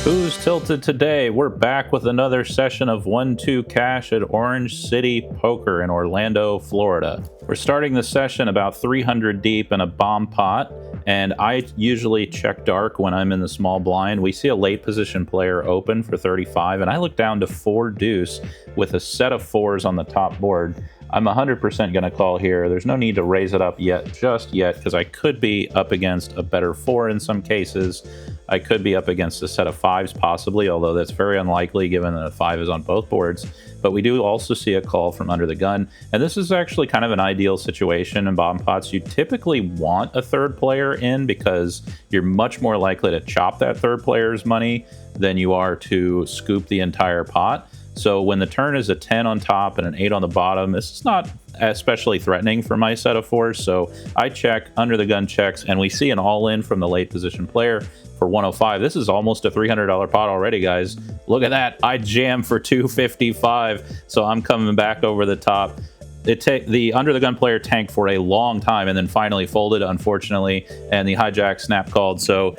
Who's tilted today? We're back with another session of 1-2 cash at Orange City Poker in Orlando, Florida. We're starting the session about 300 deep in a bomb pot, and I usually check dark when I'm in the small blind. We see a late position player open for 35, and I look down to 4 deuce with a set of 4s on the top board. I'm 100% going to call here. There's no need to raise it up just yet, because I could be up against a better 4 in some cases. I could be up against a set of 5s possibly, although that's very unlikely given that a 5 is on both boards. But we do also see a call from under the gun, and this is actually kind of an ideal situation in bomb pots. You typically want a third player in because you're much more likely to chop that third player's money than you are to scoop the entire pot. So when the turn is a 10 on top and an 8 on the bottom, this is not especially threatening for my set of 4s. So I check, under the gun checks, and we see an all-in from the late position player for 105. This is almost a $300 pot already, guys. Look at that. I jam for 255, so I'm coming back over the top. The under the gun player tanked for a long time and then finally folded, unfortunately, and the hijack snap called. So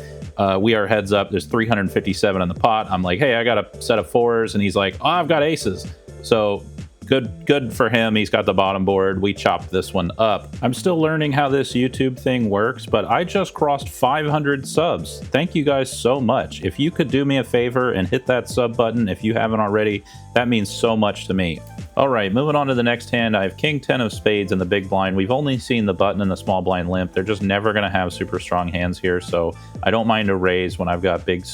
we are heads up. There's 357 in the pot. I'm like, hey, I got a set of 4s, and he's like, oh, I've got aces. So good for him. He's got the bottom board. We chopped this one up. I'm still learning how this YouTube thing works, but I just crossed 500 subs. Thank you guys so much. If you could do me a favor and hit that sub button if you haven't already, that means so much to me. All right, moving on to the next hand. I have King 10 of spades in the big blind. We've only seen the button and the small blind limp. They're just never going to have super strong hands here, so I don't mind a raise when I've got big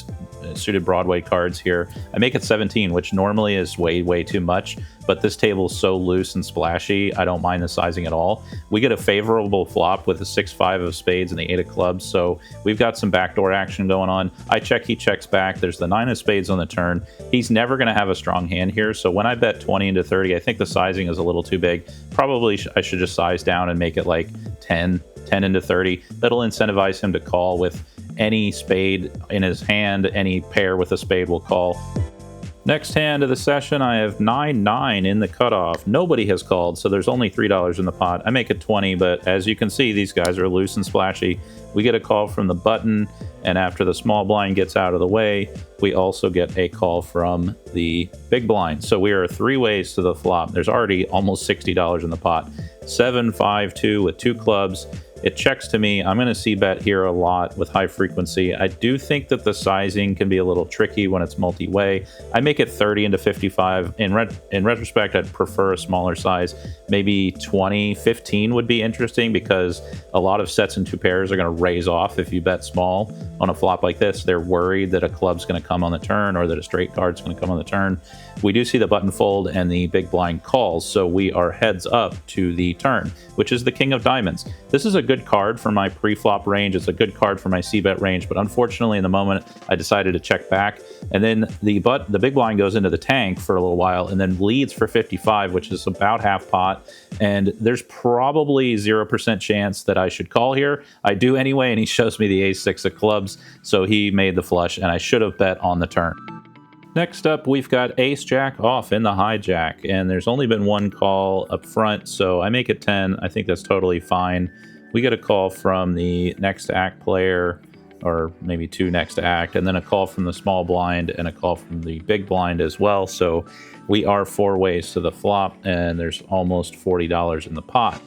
suited Broadway cards here. I make it 17, which normally is way too much, but this table is so loose and splashy, I don't mind the sizing at all. We get a favorable flop with the 6-5 of spades and the 8 of clubs, so we've got some backdoor action going on. I check, he checks back. There's the 9 of spades on the turn. He's never going to have a strong hand here, so when I bet 20 into 30, I think the sizing is a little too big. Probably I should just size down and make it like 10 into 30. That'll incentivize him to call with any spade in his hand. Any pair with a spade will call. Next hand of the session, I have 9-9 in the cutoff. Nobody has called, so there's only $3 in the pot. I make it 20, but as you can see, these guys are loose and splashy. We get a call from the button, and after the small blind gets out of the way, we also get a call from the big blind. So we are 3 ways to the flop. There's already almost $60 in the pot. 7-5-2 with 2 clubs. It checks to me. I'm going to c-bet here a lot with high frequency. I do think that the sizing can be a little tricky when it's multi-way. I make it 30 into 55. In retrospect, I'd prefer a smaller size. Maybe 20, 15 would be interesting because a lot of sets and 2 pairs are going to raise off if you bet small on a flop like this. They're worried that a club's going to come on the turn or that a straight card's going to come on the turn. We do see the button fold and the big blind calls, so we are heads up to the turn, which is the king of diamonds. This is a good card for my pre-flop range. It's a good card for my c-bet range, but unfortunately in the moment I decided to check back, and then the big blind goes into the tank for a little while and then leads for 55, which is about half pot, and there's probably 0% chance that I should call here. I do anyway, and he shows me the ace-6 of clubs, so he made the flush, and I should have bet on the turn. Next up, we've got ace-jack off in the hijack, and there's only been 1 call up front, so I make it 10. I think that's totally fine. We get a call from the next act player, or maybe 2 next act, and then a call from the small blind and a call from the big blind as well. So we are 4 ways to the flop, and there's almost $40 in the pot,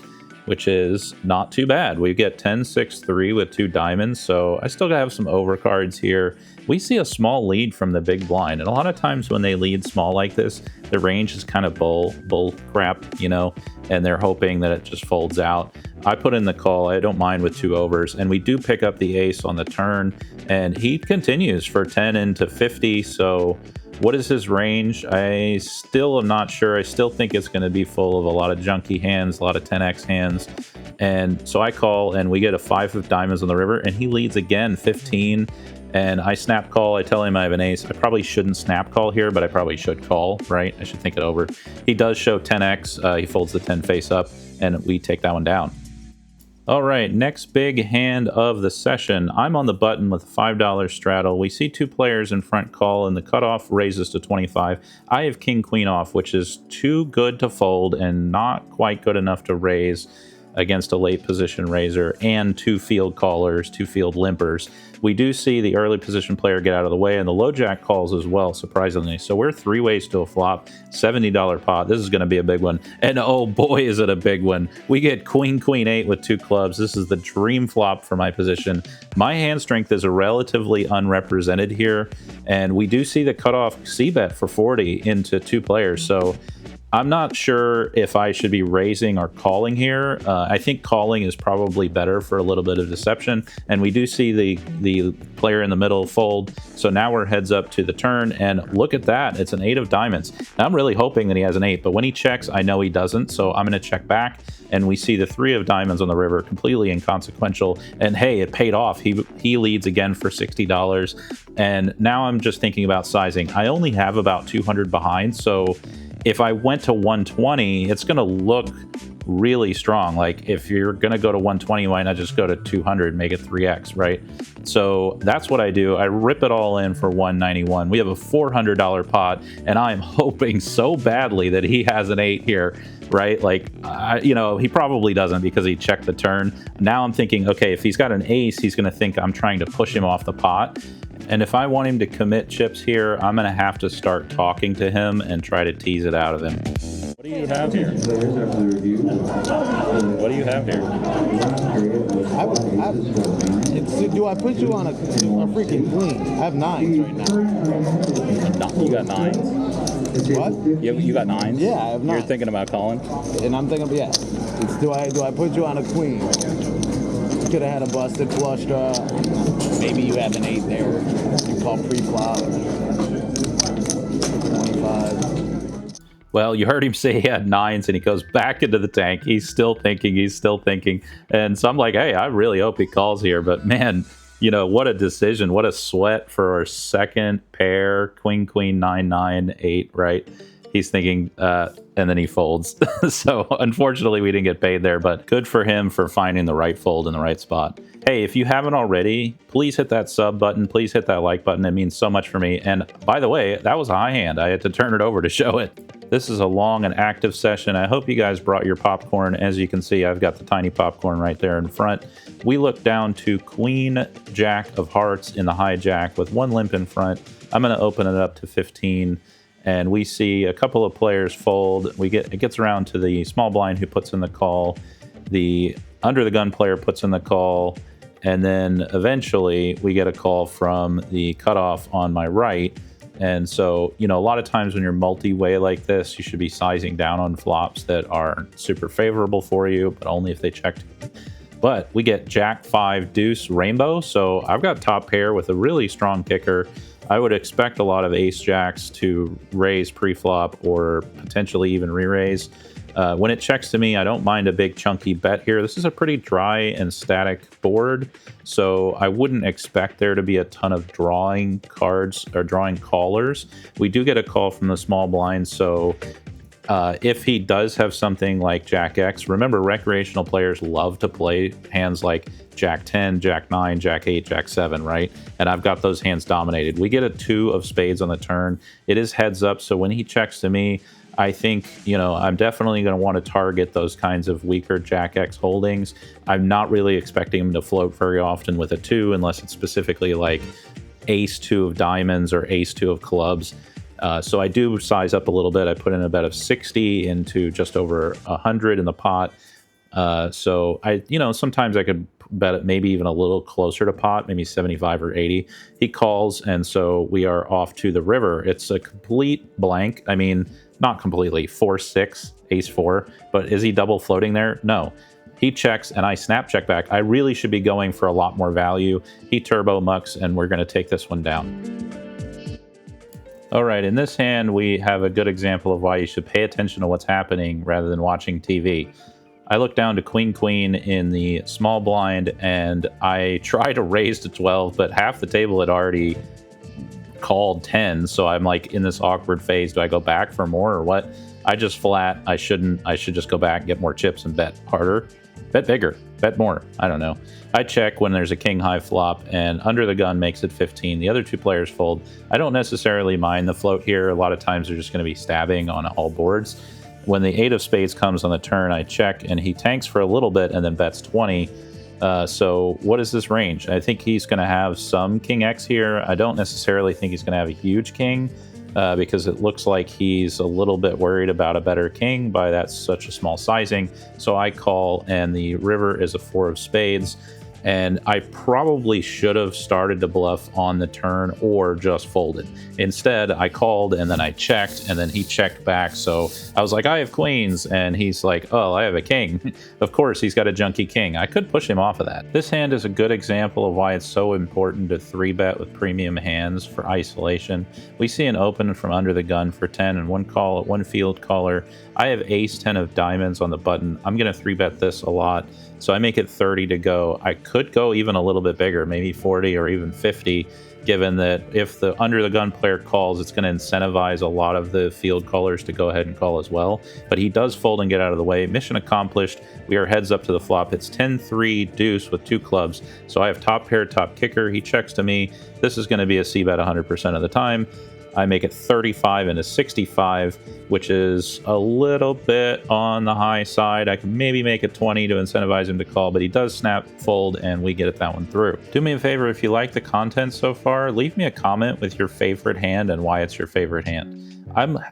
which is not too bad. We get 10-6-3 with 2 diamonds, so I still have some overcards here. We see a small lead from the big blind, and a lot of times when they lead small like this, the range is kind of bull crap, you know, and they're hoping that it just folds out. I put in the call. I don't mind with 2 overs, and we do pick up the ace on the turn, and he continues for 10 into 50, so what is his range? I still am not sure. I still think it's going to be full of a lot of junky hands, a lot of 10x hands. And so I call, and we get a 5 of diamonds on the river, and he leads again, 15. And I snap call. I tell him I have an ace. I probably shouldn't snap call here, but I probably should call, right? I should think it over. He does show 10x. He folds the 10 face up, and we take that one down. All right, next big hand of the session. I'm on the button with a $5 straddle. We see 2 players in front call, and the cutoff raises to 25. I have king queen off, which is too good to fold and not quite good enough to raise. against a late position raiser and 2 field callers, 2 field limpers. We do see the early position player get out of the way, and the Lojack calls as well, surprisingly. So we're 3 ways to a flop, $70 pot. This is going to be a big one. And oh boy, is it a big one. We get queen, queen 8 with 2 clubs. This is the dream flop for my position. My hand strength is relatively unrepresented here, and we do see the cutoff c-bet for 40 into 2 players. So I'm not sure if I should be raising or calling here. I think calling is probably better for a little bit of deception. And we do see the player in the middle fold. So now we're heads up to the turn. And look at that. It's an 8 of diamonds. Now, I'm really hoping that he has an 8. But when he checks, I know he doesn't. So I'm going to check back. And we see the 3 of diamonds on the river, completely inconsequential. And hey, it paid off. He leads again for $60. And now I'm just thinking about sizing. I only have about 200 behind. So if I went to 120, it's going to look really strong. Like if you're going to go to 120, why not just go to 200, make it 3x, right? So that's what I do. I rip it all in for 191. We have a $400 pot, and I'm hoping so badly that he has an 8 here, right? Like, you know, he probably doesn't because he checked the turn. Now I'm thinking, okay, if he's got an ace, he's going to think I'm trying to push him off the pot. And if I want him to commit chips here, I'm going to have to start talking to him and try to tease it out of him. What do you have here? What do you have here? Do I put you on a freaking queen? I have 9s right now. No, you got 9s? What? You got 9s? Yeah, I have 9s. You're thinking about calling? And I'm thinking, yeah. Do I put you on a queen? Could have had a busted flush draw. Maybe you have an 8 there. You call pre-flop. 25. Well, you heard him say he had 9s, and he goes back into the tank. He's still thinking. And so I'm like, hey, I really hope he calls here. But man, you know, what a decision. What a sweat for our second pair. Queen, queen, 9, 9, 8, right? He's thinking, and then he folds. So unfortunately, we didn't get paid there, but good for him for finding the right fold in the right spot. Hey, if you haven't already, please hit that sub button. Please hit that like button. It means so much for me. And by the way, that was a high hand. I had to turn it over to show it. This is a long and active session. I hope you guys brought your popcorn. As you can see, I've got the tiny popcorn right there in front. We look down to Queen Jack of Hearts in the hijack with 1 limp in front. I'm going to open it up to 15. And we see a couple of players fold. It gets around to the small blind who puts in the call. The under the gun player puts in the call. And then eventually we get a call from the cutoff on my right. And so, you know, a lot of times when you're multi-way like this, you should be sizing down on flops that are super favorable for you, but only if they checked. But we get Jack 5 deuce rainbow. So I've got top pair with a really strong kicker. I would expect a lot of ace jacks to raise pre-flop or potentially even re-raise. When it checks to me, I don't mind a big chunky bet here. This is a pretty dry and static board, so I wouldn't expect there to be a ton of drawing cards or drawing callers. We do get a call from the small blind, so if he does have something like Jack X, remember recreational players love to play hands like Jack 10, Jack 9, Jack 8, Jack 7, right? And I've got those hands dominated. We get a 2 of spades on the turn. It is heads up, so when he checks to me, I think, you know, I'm definitely going to want to target those kinds of weaker Jack X holdings. I'm not really expecting him to float very often with a 2 unless it's specifically like ace 2 of diamonds or ace 2 of clubs. So I do size up a little bit. I put in a bet of 60 into just over 100 in the pot. So sometimes I could bet it maybe even a little closer to pot, maybe 75 or 80. He calls, and so we are off to the river. It's a complete blank. I mean, not completely, 4-6, ace 4, but is he double floating there? No. He checks, and I snap check back. I really should be going for a lot more value. He turbo mucks, and we're going to take this one down. All right, in this hand, we have a good example of why you should pay attention to what's happening rather than watching TV. I look down to queen, queen in the small blind, and I try to raise to 12, but half the table had already called 10, so I'm like in this awkward phase. Do I go back for more or what? I just flat. I shouldn't. I should just go back, get more chips, and bet harder. Bet bigger. Bet more. I don't know. I check when there's a king high flop, and under the gun makes it 15. The other 2 players fold. I don't necessarily mind the float here. A lot of times they're just going to be stabbing on all boards. When the 8 of spades comes on the turn, I check, and he tanks for a little bit and then bets 20. So what is this range? I think he's going to have some king X here. I don't necessarily think he's going to have a huge king because it looks like he's a little bit worried about a better king by that's such a small sizing. So I call, and the river is a 4 of spades. And I probably should have started to bluff on the turn or just folded. Instead, I called and then I checked, and then he checked back. So I was like, I have queens, and he's like, oh, I have a king. Of course, he's got a junky king. I could push him off of that. This hand is a good example of why it's so important to 3-bet with premium hands for isolation. We see an open from under the gun for 10 and one call at one field caller. I have ace 10 of diamonds on the button. I'm going to 3-bet this a lot. So I make it 30 to go. I could go even a little bit bigger, maybe 40 or even 50, given that if the under the gun player calls, it's going to incentivize a lot of the field callers to go ahead and call as well. But he does fold and get out of the way. Mission accomplished. We are heads up to the flop. It's 10-3 deuce with 2 clubs. So I have top pair, top kicker. He checks to me. This is going to be a c-bet 100% of the time. I make it 35 into 65, which is a little bit on the high side. I can maybe make it 20 to incentivize him to call, but he does snap, fold, and we get that one through. Do me a favor, if you like the content so far, leave me a comment with your favorite hand and why it's your favorite hand.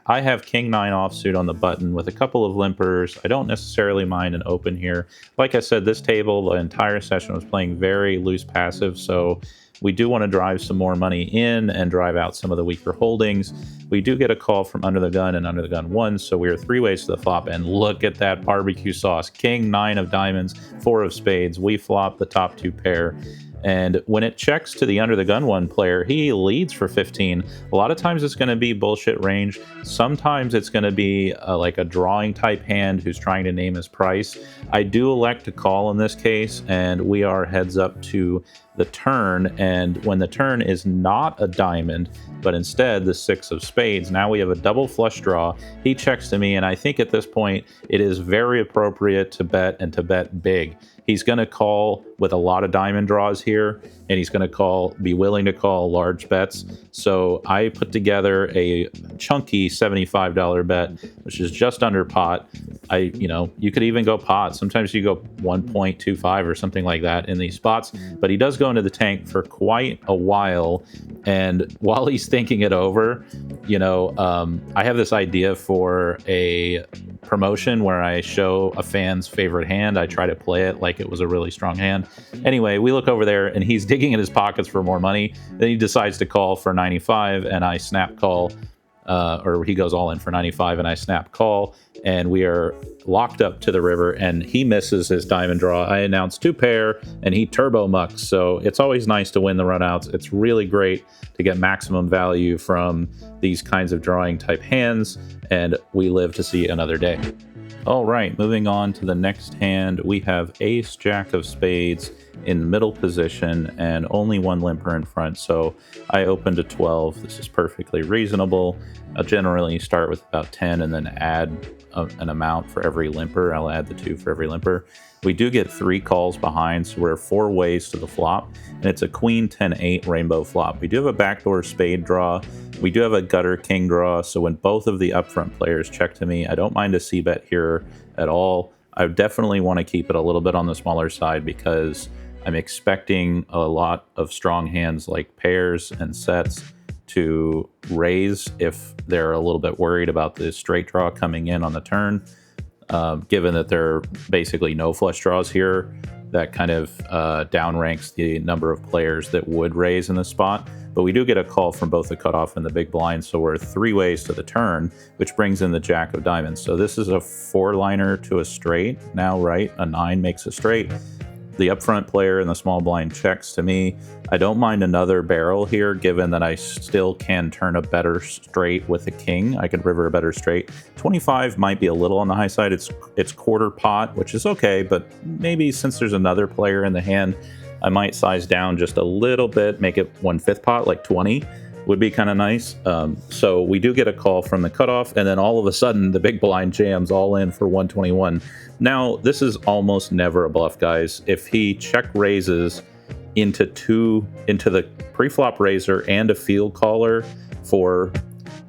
I have king 9 offsuit on the button with a couple of limpers. I don't necessarily mind an open here. Like I said, this table, the entire session was playing very loose passive, so we do want to drive some more money in and drive out some of the weaker holdings. We do get a call from under the gun and under the gun 1, so we are 3 ways to the flop, and look at that barbecue sauce. King 9 of diamonds, 4 of spades. We flop the top 2 pair. And when it checks to the under the gun 1 player, he leads for 15. A lot of times it's going to be bullshit range. Sometimes it's going to be like a drawing type hand who's trying to name his price. I do elect to call in this case, and we are heads up to the turn. And when the turn is not a diamond, but instead the 6 of spades, now we have a double flush draw. He checks to me, and I think at this point it is very appropriate to bet, and to bet big. He's going to call with a lot of diamond draws here, and he's going to be willing to call large bets. So I put together a chunky $75 bet, which is just under pot. You could even go pot. Sometimes you go 1.25 or something like that in these spots, but he does go into the tank for quite a while. And while he's thinking it over, I have this idea for a promotion where I show a fan's favorite hand. I try to play it like it was a really strong hand. Anyway, we look over there and he's digging in his pockets for more money. Then he decides to call for 95 and I snap call, or he goes all in for 95 and I snap call, and we are locked up to the river, and he misses his diamond draw. I announce 2 pair and he turbo mucks. So it's always nice to win the runouts. It's really great to get maximum value from these kinds of drawing type hands, and we live to see another day. All right, moving on to the next hand, we have ace jack of spades in middle position and only 1 limper in front. So I open to 12. This is perfectly reasonable. I'll generally start with about 10 and then add an amount for every limper. I'll add the 2 for every limper. We do get 3 calls behind, so we're 4 ways to the flop, and it's a queen 10-8 rainbow flop. We do have a backdoor spade draw. We do have a gutter king draw, so when both of the upfront players check to me, I don't mind a c-bet here at all. I definitely want to keep it a little bit on the smaller side because I'm expecting a lot of strong hands like pairs and sets to raise if they're a little bit worried about the straight draw coming in on the turn. Given that there are basically no flush draws here, that kind of downranks the number of players that would raise in the spot. But we do get a call from both the cutoff and the big blind, so we're 3 ways to the turn, which brings in the jack of diamonds. So this is a 4-liner to a straight now, right? A 9 makes a straight. The upfront player in the small blind checks to me. I don't mind another barrel here, given that I still can turn a better straight with a king. I could river a better straight. 25 might be a little on the high side. It's quarter pot, which is okay, but maybe since there's another player in the hand, I might size down just a little bit, make it 1/5 pot, like 20 would be kind of nice. So we do get a call from the cutoff, and then all of a sudden the big blind jams all in for 121. Now, this is almost never a bluff, guys. If he check raises into the pre-flop raiser and a field caller for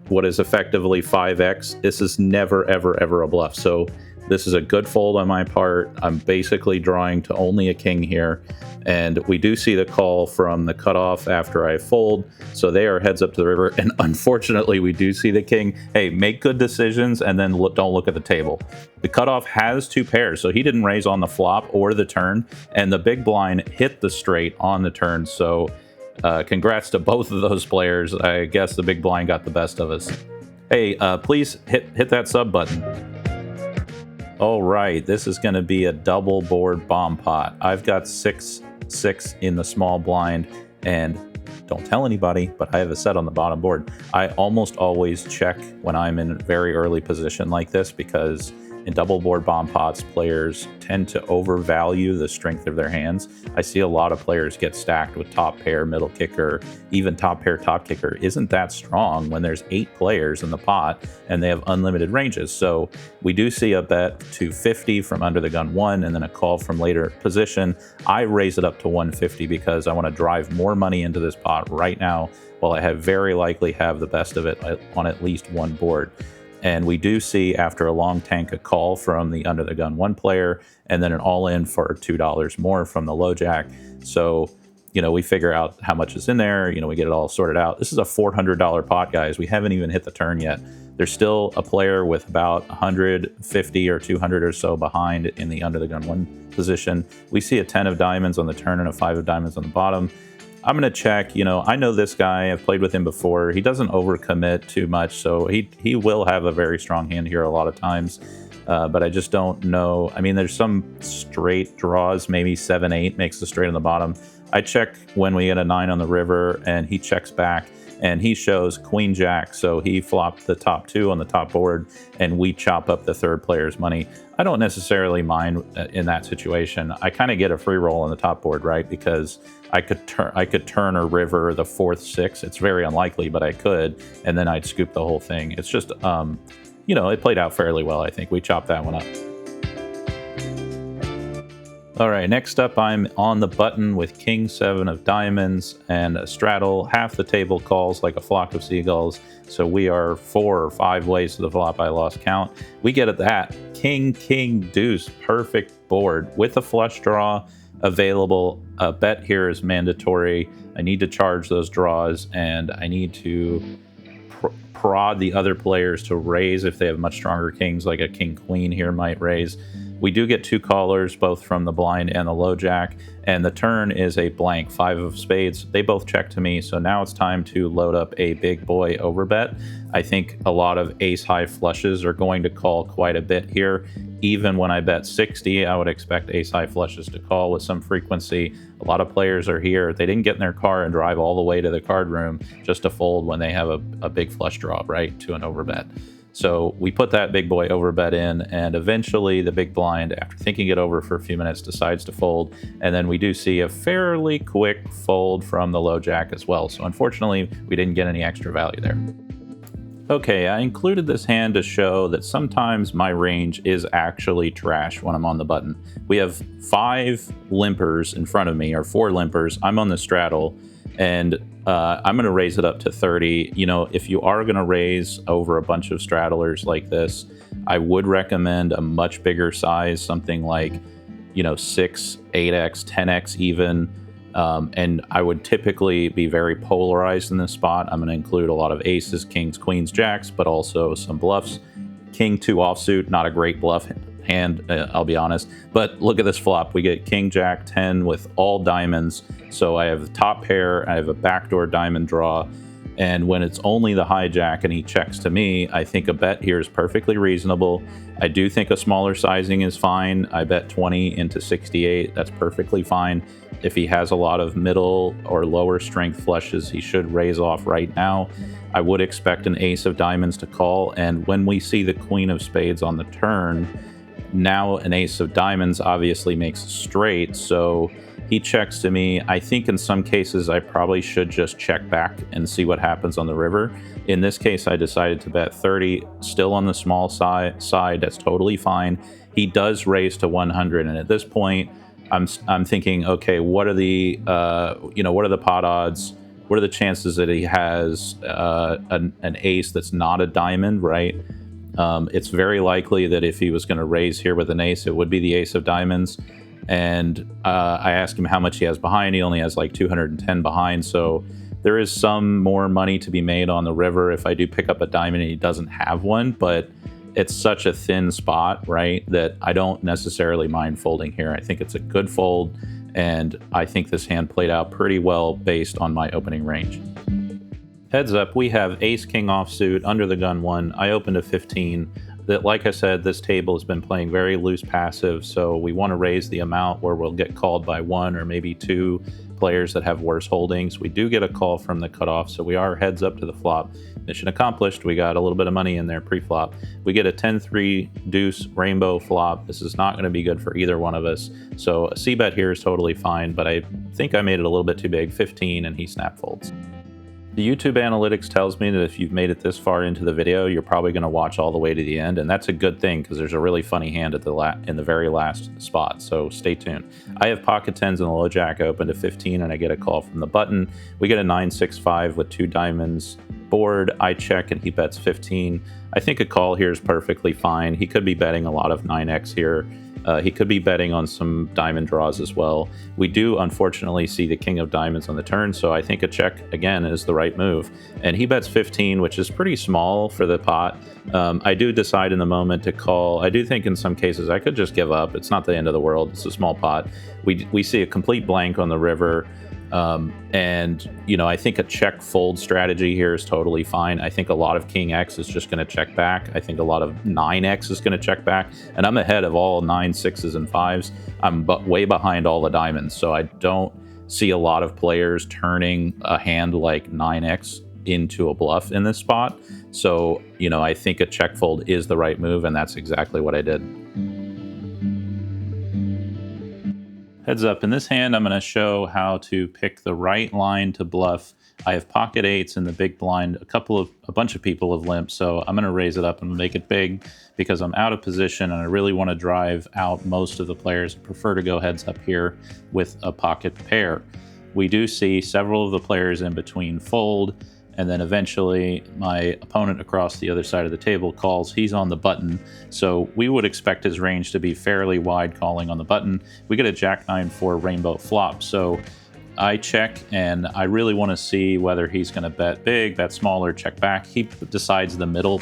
what is effectively 5x. This is never, ever, ever a bluff. So this is a good fold on my part. I'm basically drawing to only a king here. And we do see the call from the cutoff after I fold. So they are heads up to the river. And unfortunately, we do see the king. Hey, make good decisions and then don't look at the table. The cutoff has 2 pairs, so he didn't raise on the flop or the turn. And the big blind hit the straight on the turn. So congrats to both of those players. I guess the big blind got the best of us. Hey, please hit that sub button. All right, this is going to be a double board bomb pot. I've got 6-6 in the small blind, and don't tell anybody, but I have a set on the bottom board. I almost always check when I'm in a very early position like this, because in double board bomb pots, players tend to overvalue the strength of their hands. I see a lot of players get stacked with top pair, middle kicker, even top pair, top kicker isn't that strong when there's 8 players in the pot and they have unlimited ranges. So we do see a bet to 50 from under the gun 1 and then a call from later position. I raise it up to 150 because I want to drive more money into this pot right now, while I very likely have the best of it on at least one board. And we do see, after a long tank, a call from the under the gun 1 player, and then an all-in for $2 more from the Lojack. So, you know, we figure out how much is in there. You know, we get it all sorted out. This is a $400 pot, guys. We haven't even hit the turn yet. There's still a player with about 150 or 200 or so behind in the under the gun 1 position. We see a 10 of diamonds on the turn and a 5 of diamonds on the bottom. I'm going to check. You know, I know this guy. I've played with him before. He doesn't overcommit too much, so he will have a very strong hand here a lot of times. But I just don't know. I mean, there's some straight draws. Maybe 7-8 makes the straight on the bottom. I check when we get a 9 on the river, and he checks back, and he shows queen jack. So he flopped the top 2 on the top board, and we chop up the third player's money. I don't necessarily mind in that situation. I kind of get a free roll on the top board, right? Because I could turn or river the 4th 6. It's very unlikely, but I could, and then I'd scoop the whole thing. It's just, you know, it played out fairly well. I think we chopped that one up. All right, next up, I'm on the button with king 7 of diamonds and a straddle. Half the table calls like a flock of seagulls. So we are 4 or 5 ways to the flop. I lost count. We get at that king, king, deuce, perfect board with a flush draw available. A bet here is mandatory. I need to charge those draws, and I need to prod the other players to raise if they have much stronger kings, like a king queen here might raise. We do get 2 callers, both from the blind and the Lojack, and the turn is a blank 5 of spades. They both check to me, so now it's time to load up a big boy overbet. I think a lot of ace high flushes are going to call quite a bit here. Even when I bet 60, I would expect ace high flushes to call with some frequency. A lot of players are here. They didn't get in their car and drive all the way to the card room just to fold when they have a big flush draw, right, to an overbet. So we put that big boy overbet in, and eventually the big blind, after thinking it over for a few minutes, decides to fold. And then we do see a fairly quick fold from the Lojack as well. So unfortunately, we didn't get any extra value there. Okay, I included this hand to show that sometimes my range is actually trash when I'm on the button. We have 5 limpers in front of me, or 4 limpers. I'm on the straddle, and I'm going to raise it up to 30. You know, if you are going to raise over a bunch of straddlers like this, I would recommend a much bigger size, something like, you know, 6, 8x, 10x even. And I would typically be very polarized in this spot. I'm going to include a lot of aces, kings, queens, jacks, but also some bluffs. King 2 offsuit, not a great bluff hand, I'll be honest. But look at this flop. We get king, jack, 10 with all diamonds. So I have top pair, I have a backdoor diamond draw. And when it's only the hijack and he checks to me, I think a bet here is perfectly reasonable. I do think a smaller sizing is fine. I bet 20 into 68. That's perfectly fine. If he has a lot of middle or lower strength flushes, he should raise off right now. I would expect an ace of diamonds to call. And when we see the queen of spades on the turn, now an ace of diamonds obviously makes a straight. So he checks to me. I think in some cases I probably should just check back and see what happens on the river. In this case, I decided to bet 30, still on the small side. That's totally fine. He does raise to 100, and at this point, I'm thinking, okay, what are the what are the pot odds? what are the chances that he has an ace that's not a diamond, right? It's very likely that if he was going to raise here with an ace, it would be the ace of diamonds. And I asked him how much he has behind. He only has like 210 behind, so there is some more money to be made on the river if I do pick up a diamond and he doesn't have one, but it's such a thin spot, right, that I don't necessarily mind folding here. I think it's a good fold, and I think this hand played out pretty well based on my opening range. Heads up, we have ace-king offsuit, under the gun 1. I opened a 15. That, like I said, this table has been playing very loose passive, so we want to raise the amount where we'll get called by 1 or maybe 2 players that have worse holdings. We do get a call from the cutoff, so we are heads up to the flop. Mission accomplished. We got a little bit of money in there pre-flop. We get a 10-3 deuce rainbow flop. This is not going to be good for either one of us, so a c-bet here is totally fine, but I think I made it a little bit too big, 15, and he snap folds. The YouTube analytics tells me that if you've made it this far into the video, you're probably going to watch all the way to the end, and that's a good thing because there's a really funny hand at in the very last spot, so stay tuned. I have pocket 10s and the Lojack open to 15, and I get a call from the button. We get a 9-6-5 with 2 diamonds board. I check, and he bets 15. I think a call here is perfectly fine. He could be betting a lot of 9x here. He could be betting on some diamond draws as well. We do, unfortunately, see the king of diamonds on the turn, so I think a check, again, is the right move. And he bets 15, which is pretty small for the pot. I do decide in the moment to call. I do think in some cases I could just give up. It's not the end of the world. It's a small pot. We see a complete blank on the river. And, you know, I think a check fold strategy here is totally fine. I think a lot of king X is just going to check back. I think a lot of 9x is going to check back, and I'm ahead of all 9, 6s, and 5s. I'm way behind all the diamonds, so I don't see a lot of players turning a hand like 9x into a bluff in this spot. So, you know, I think a check fold is the right move, and that's exactly what I did. Heads up, in this hand, I'm going to show how to pick the right line to bluff. I have pocket 8s in the big blind. A bunch of people have limped, so I'm going to raise it up and make it big because I'm out of position and I really want to drive out most of the players. I prefer to go heads up here with a pocket pair. We do see several of the players in between fold, and then eventually my opponent across the other side of the table calls. He's on the button, so we would expect his range to be fairly wide calling on the button. We get a jack 9-4 rainbow flop, so I check, and I really want to see whether he's going to bet big, bet small, or check back. He decides the middle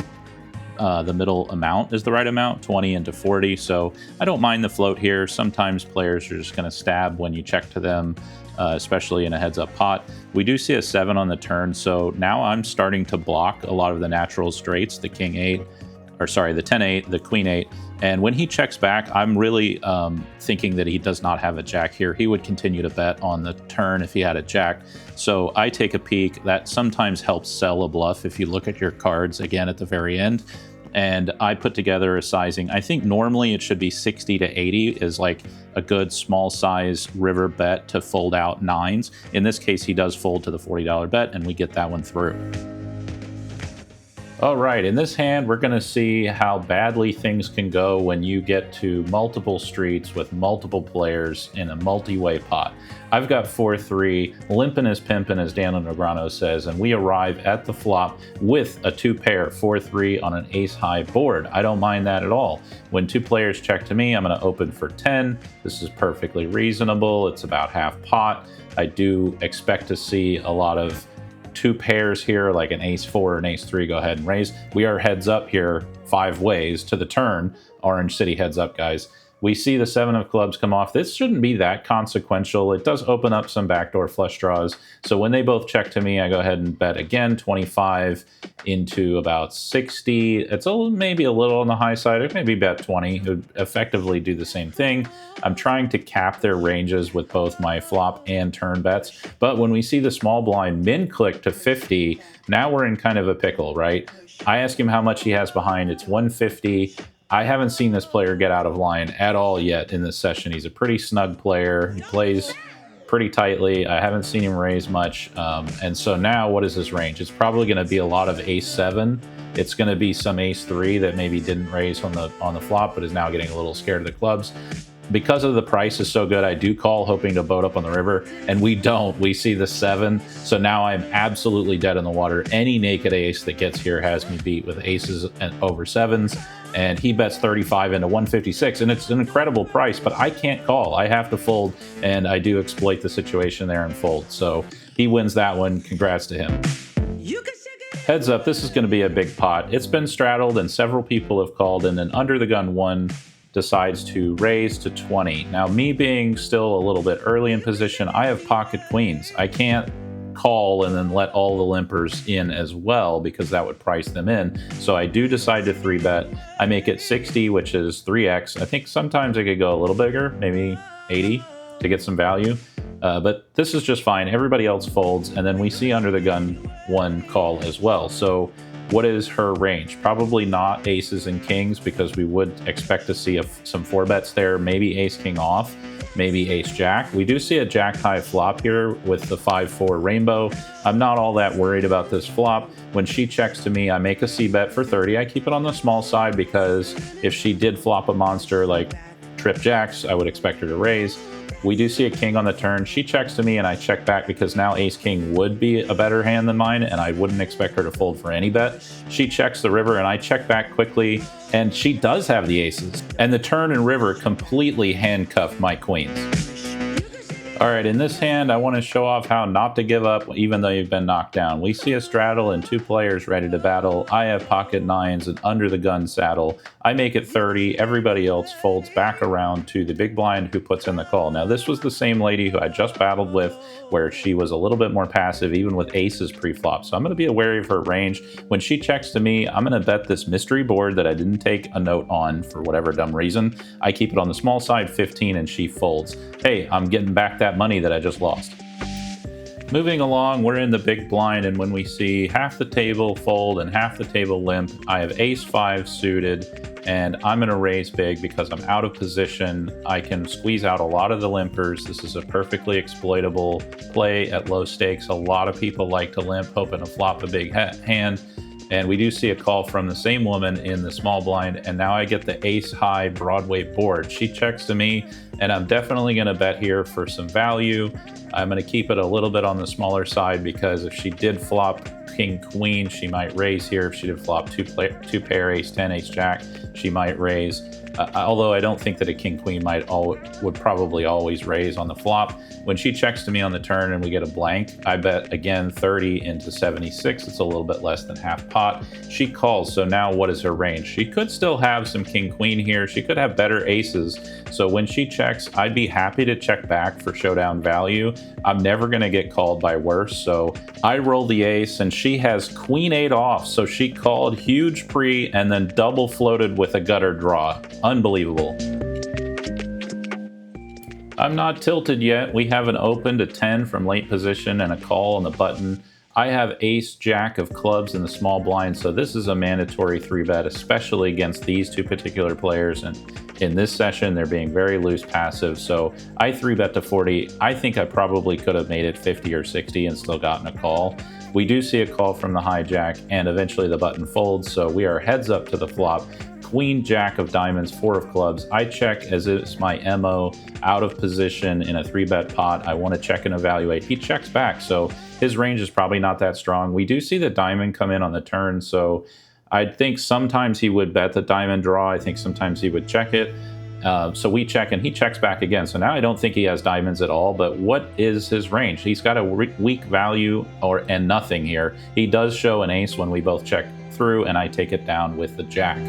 amount is the right amount, 20 into 40, so I don't mind the float here. Sometimes players are just going to stab when you check to them, especially in a heads-up pot. We do see a 7 on the turn, so now I'm starting to block a lot of the natural straights, the king 8, or sorry, the 10-8, the queen 8, and when he checks back, I'm really thinking that he does not have a jack here. He would continue to bet on the turn if he had a jack, so I take a peek. That sometimes helps sell a bluff if you look at your cards again at the very end. And I put together a sizing. I think normally it should be 60 to 80 is like a good small size river bet to fold out 9s. In this case, he does fold to the $40 bet, and we get that one through. All right, in this hand, we're going to see how badly things can go when you get to multiple streets with multiple players in a multi-way pot. I've got 4-3, limpin' as pimpin', as Daniel Negreanu says, and we arrive at the flop with a 2-pair 4-3 on an ace-high board. I don't mind that at all. When 2 players check to me, I'm going to open for 10. This is perfectly reasonable. It's about half pot. I do expect to see a lot of 2 pairs here, like an ace-4 or an ace-3, go ahead and raise. We are heads up here 5 ways to the turn. Orange City heads up, guys. We see the 7 of clubs come off. This shouldn't be that consequential. It does open up some backdoor flush draws. So when they both check to me, I go ahead and bet again, 25 into about 60. It's maybe a little on the high side. It maybe bet 20. It would effectively do the same thing. I'm trying to cap their ranges with both my flop and turn bets. But when we see the small blind min click to 50, now we're in kind of a pickle, right? I ask him how much he has behind. It's 150. I haven't seen this player get out of line at all yet in this session. He's a pretty snug player. He plays pretty tightly. I haven't seen him raise much. And so now what is his range? It's probably going to be a lot of ace-7. It's going to be some ace-3 that maybe didn't raise on the flop but is now getting a little scared of the clubs. because of the price is so good, I do call hoping to boat up on the river, and we don't. We see the 7, so now I'm absolutely dead in the water. Any naked ace that gets here has me beat with aces and over 7s, and he bets 35 into 156, and it's an incredible price, but I can't call. I have to fold, and I do exploit the situation there and fold. So he wins that one. Congrats to him. Heads up, this is going to be a big pot. It's been straddled, and several people have called, and an under the gun one decides to raise to 20. Now, me being still a little bit early in position, I have pocket queens. I can't call and then let all the limpers in as well, because that would price them in. So I do decide to 3-bet. I make it 60, which is 3x. I think sometimes I could go a little bigger, maybe 80 to get some value. But this is just fine. Everybody else folds, and then we see under the gun one call as well. So what is her range? Probably not aces and kings, because we would expect to see some 4-bets there. Maybe ace king off, maybe ace jack. We do see a jack high flop here with the 5-4 rainbow. I'm not all that worried about this flop. When she checks to me, I make a c-bet for 30. I keep it on the small side, because if she did flop a monster like trip jacks, I would expect her to raise. We do see a king on the turn. She checks to me and I check back, because now ace king would be a better hand than mine, and I wouldn't expect her to fold for any bet. She checks the river and I check back quickly, and she does have the aces. And the turn and river completely handcuff my queens. All right, in this hand, I want to show off how not to give up even though you've been knocked down. We see a straddle and 2 players ready to battle. I have pocket 9s and under the gun saddle. I make it 30. Everybody else folds back around to the big blind, who puts in the call. Now, this was the same lady who I just battled with, where she was a little bit more passive, even with aces pre-flop. So I'm going to be wary of her range. When she checks to me, I'm going to bet this mystery board that I didn't take a note on for whatever dumb reason. I keep it on the small side, 15, and she folds. Hey, I'm getting back that money that I just lost. Moving along, we're in the big blind, and when we see half the table fold and half the table limp, I have ace 5 suited, and I'm going to raise big because I'm out of position. I can squeeze out a lot of the limpers. This is a perfectly exploitable play at low stakes. A lot of people like to limp, hoping to flop a big hand. And we do see a call from the same woman in the small blind, and now I get the ace high Broadway board. She checks to me, and I'm definitely going to bet here for some value. I'm going to keep it a little bit on the smaller side, because if she did flop king queen, she might raise here. If she did flop two pair ace 10 ace jack, she might raise. Although I don't think that a king queen would probably always raise on the flop. When she checks to me on the turn and we get a blank, I bet again 30 into 76. It's a little bit less than half pot. She calls, so now what is her range? She could still have some king queen here. She could have better aces. So when she checks, I'd be happy to check back for showdown value. I'm never going to get called by worse. So I roll the ace, and she has queen 8 off. So she called huge pre and then double floated with a gutter draw. Unbelievable. I'm not tilted yet. We have an open to 10 from late position and a call on the button. I have ace jack of clubs in the small blind, so this is a mandatory 3-bet, especially against these two particular players. And in this session, they're being very loose passive, so I 3-bet to 40. I think I probably could have made it 50 or 60 and still gotten a call. We do see a call from the hijack, and eventually the button folds, so we are heads up to the flop. Queen jack of diamonds, 4 of clubs. I check as it's my MO, out of position in a 3-bet pot. I want to check and evaluate. He checks back, so his range is probably not that strong. We do see the diamond come in on the turn, so I think sometimes he would bet the diamond draw. I think sometimes he would check it. So we check, and he checks back again. So now I don't think he has diamonds at all, but what is his range? He's got a weak value and nothing here. He does show an ace when we both check through, and I take it down with the jack.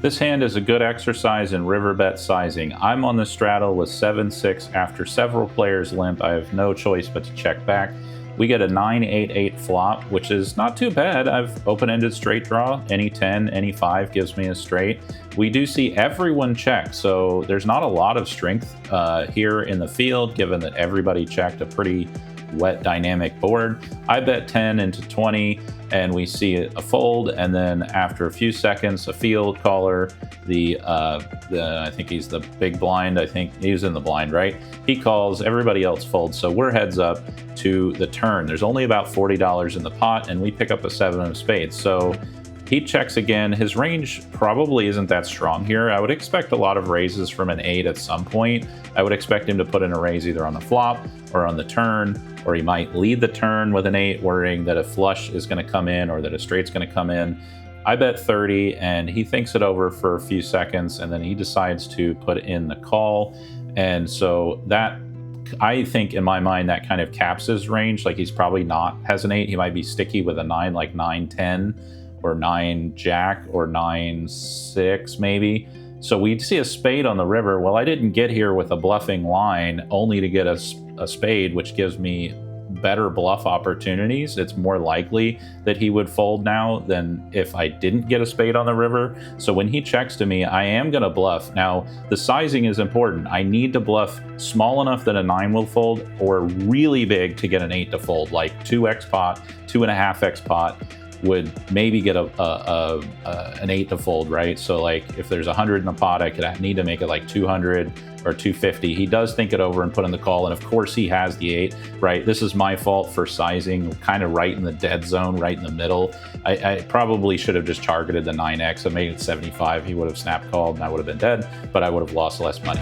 This hand is a good exercise in river bet sizing. I'm on the straddle with 7-6. After several players limp, I have no choice but to check back. We get a 9-8-8 flop, which is not too bad. I've open-ended straight draw. Any 10, any 5 gives me a straight. We do see everyone check, so there's not a lot of strength here in the field, given that everybody checked a pretty wet dynamic board. I bet 10 into 20, and we see a fold, and then after a few seconds, a field caller, I think he's the big blind. I think he was in the blind, right? He calls, everybody else folds, so we're heads up to the turn. There's only about $40 in the pot, and we pick up a 7 of spades. So He checks again. His range probably isn't that strong here. I would expect a lot of raises from an 8 at some point. I would expect him to put in a raise either on the flop or on the turn, or he might lead the turn with an 8, worrying that a flush is going to come in or that a straight's going to come in. I bet 30, and he thinks it over for a few seconds, and then he decides to put in the call. And so that, I think in my mind, that kind of caps his range. Like, he's probably not has an 8. He might be sticky with a 9, like 9-10 or 9 jack or 9-6 maybe. So we see a spade on the river. Well, I didn't get here with a bluffing line only to get a spade, which gives me better bluff opportunities. It's more likely that he would fold now than if I didn't get a spade on the river. So when he checks to me, I am going to bluff. Now, the sizing is important. I need to bluff small enough that a 9 will fold, or really big to get an 8 to fold, like 2x pot, 2.5x pot would maybe get an 8 to fold, right? So like if there's 100 in a pot, I could need to make it like 200 or 250. He does think it over and put in the call, and of course he has the 8, right? This is my fault for sizing kind of right in the dead zone, right in the middle. I probably should have just targeted the 9x and made it 75. He would have snap called and I would have been dead, but I would have lost less money.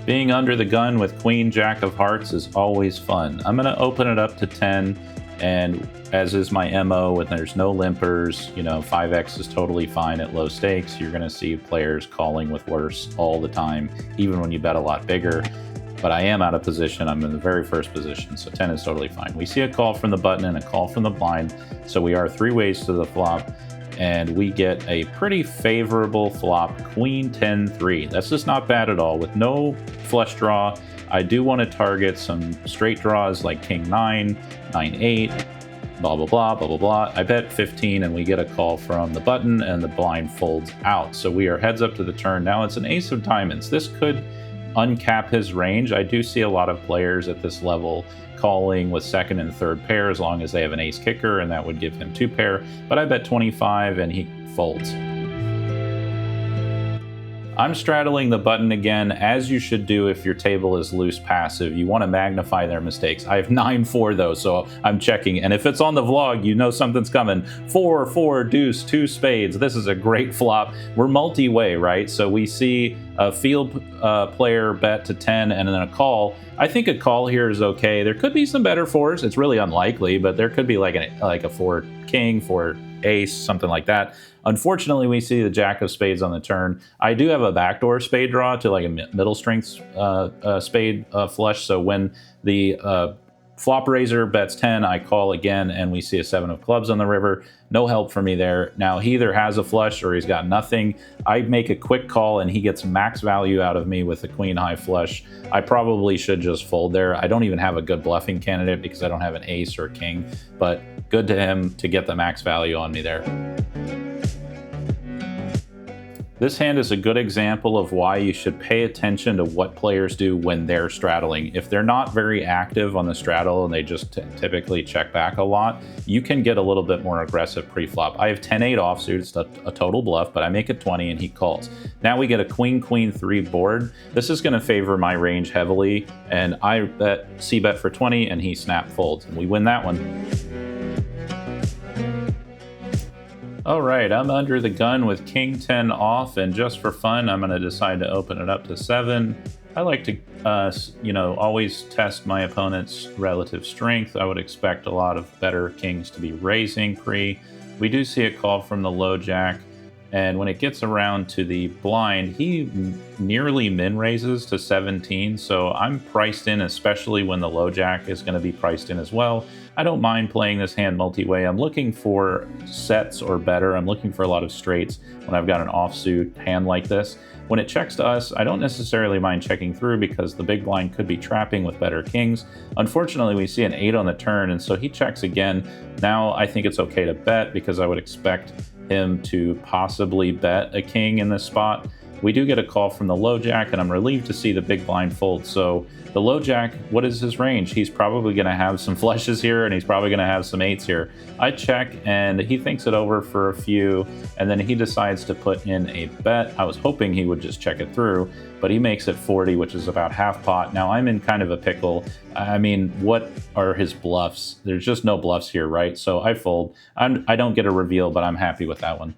Being under the gun with queen jack of hearts is always fun. I'm going to open it up to 10. And as is my MO, when there's no limpers, 5x is totally fine at low stakes. You're going to see players calling with worse all the time, even when you bet a lot bigger. But I am out of position. I'm in the very first position, so 10 is totally fine. We see a call from the button and a call from the blind, so we are 3 ways to the flop, and we get a pretty favorable flop, queen 10-3. That's just not bad at all. With no flush draw, I do want to target some straight draws like king 9, 9-8, blah, blah, blah, blah, blah, blah. I bet 15 and we get a call from the button and the blind folds out. So we are heads up to the turn. Now it's an ace of diamonds. This could uncap his range. I do see a lot of players at this level calling with second and third pair as long as they have an ace kicker, and that would give him 2 pair. But I bet 25 and he folds. I'm straddling the button again, as you should do if your table is loose passive. You want to magnify their mistakes. I have 9-4 though, so I'm checking. And if it's on the vlog, you know something's coming. 4-4 deuce, 2 spades. This is a great flop. We're multi-way, right? So we see a field player bet to 10 and then a call. I think a call here is okay. There could be some better fours. It's really unlikely, but there could be like a 4 king, 4 ace, something like that. Unfortunately, we see the jack of spades on the turn. I do have a backdoor spade draw to like a middle strength spade flush. So when the flop raiser bets 10, I call again, and we see a 7 of clubs on the river. No help for me there. Now, he either has a flush or he's got nothing. I make a quick call, and he gets max value out of me with the queen high flush. I probably should just fold there. I don't even have a good bluffing candidate because I don't have an ace or a king, but good to him to get the max value on me there. This hand is a good example of why you should pay attention to what players do when they're straddling. If they're not very active on the straddle and they just typically check back a lot, you can get a little bit more aggressive pre-flop. I have 10-8 offsuit, it's a total bluff, but I make it 20 and he calls. Now we get a queen-queen-3 board. This is gonna favor my range heavily, and I c-bet for 20 and he snap folds, and we win that one. All right, I'm under the gun with king 10 off, and just for fun, I'm gonna decide to open it up to 7. I like to, always test my opponent's relative strength. I would expect a lot of better kings to be raising pre. We do see a call from the low jack, and when it gets around to the blind, he nearly min raises to 17, so I'm priced in, especially when the low jack is gonna be priced in as well. I don't mind playing this hand multi-way. I'm looking for sets or better. I'm looking for a lot of straights when I've got an offsuit hand like this. When it checks to us, I don't necessarily mind checking through because the big blind could be trapping with better kings. Unfortunately, we see an 8 on the turn, and so he checks again. Now I think it's okay to bet because I would expect him to possibly bet a king in this spot. we do get a call from the Lojack, and I'm relieved to see the big blind fold. So the Lojack, what is his range? He's probably going to have some flushes here, and he's probably going to have some 8s here. I check, and he thinks it over for a few, and then he decides to put in a bet. I was hoping he would just check it through, but he makes it 40, which is about half pot. Now I'm in kind of a pickle. I mean, what are his bluffs? There's just no bluffs here, right? So I fold. I don't get a reveal, but I'm happy with that one.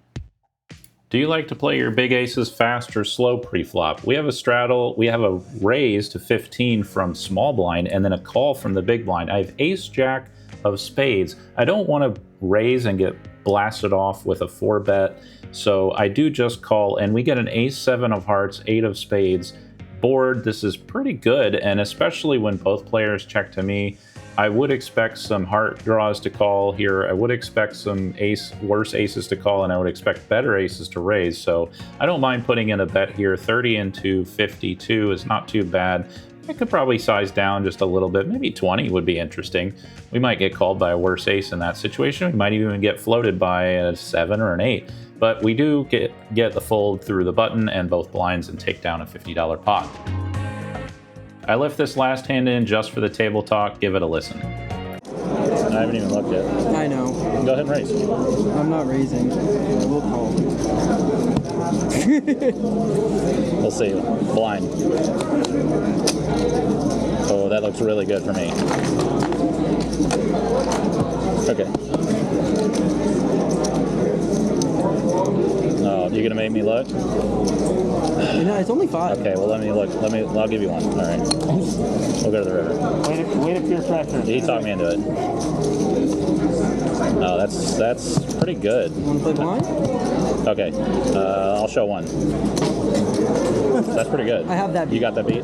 Do you like to play your big aces fast or slow pre-flop? We have a straddle, we have a raise to 15 from small blind, and then a call from the big blind. I have ace jack of spades. I don't want to raise and get blasted off with a 4-bet, so I do just call, and we get an ace 7 of hearts, 8 of spades board. This is pretty good, and especially when both players check to me, I would expect some heart draws to call here. I would expect some worse aces to call, and I would expect better aces to raise. So I don't mind putting in a bet here. 30 into 52 is not too bad. I could probably size down just a little bit. Maybe 20 would be interesting. We might get called by a worse ace in that situation. We might even get floated by a 7 or an 8. But we do get the fold through the button and both blinds and take down a $50 pot. I left this last hand in just for the table talk. Give it a listen. I haven't even looked yet. I know. Go ahead and raise. I'm not raising. We'll call. We'll see. Blind. Oh, that looks really good for me. Okay. Oh, you gonna make me look? No, it's only 5. Okay, well let me look. I'll give you one. All right. We'll go to the river. Way to peer pressure. He talked me into it. Oh, that's pretty good. You want to play blind? Okay, I'll show one. That's pretty good. I have that beat. You got that beat?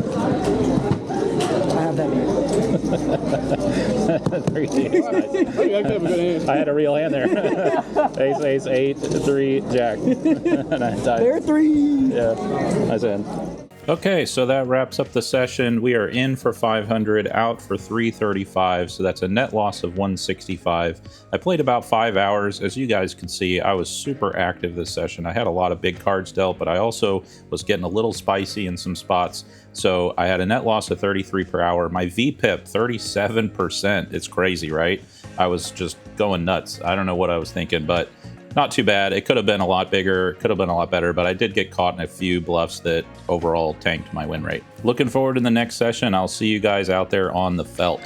I have that beat. 3 nice. I had a real hand there. Ace, ace, 8, 3, jack. And I died. There are 3. Yeah, nice hand. Okay, so that wraps up the session. We are in for 500, out for 335, so that's a net loss of 165. I played about 5 hours. As you guys can see, I was super active this session. I had a lot of big cards dealt, but I also was getting a little spicy in some spots. So I had a net loss of 33 per hour. My vPIP, 37%. It's crazy, right? I was just going nuts. I don't know what I was thinking, but not too bad. It could have been a lot bigger, could have been a lot better, but I did get caught in a few bluffs that overall tanked my win rate. Looking forward to the next session. I'll see you guys out there on the felt.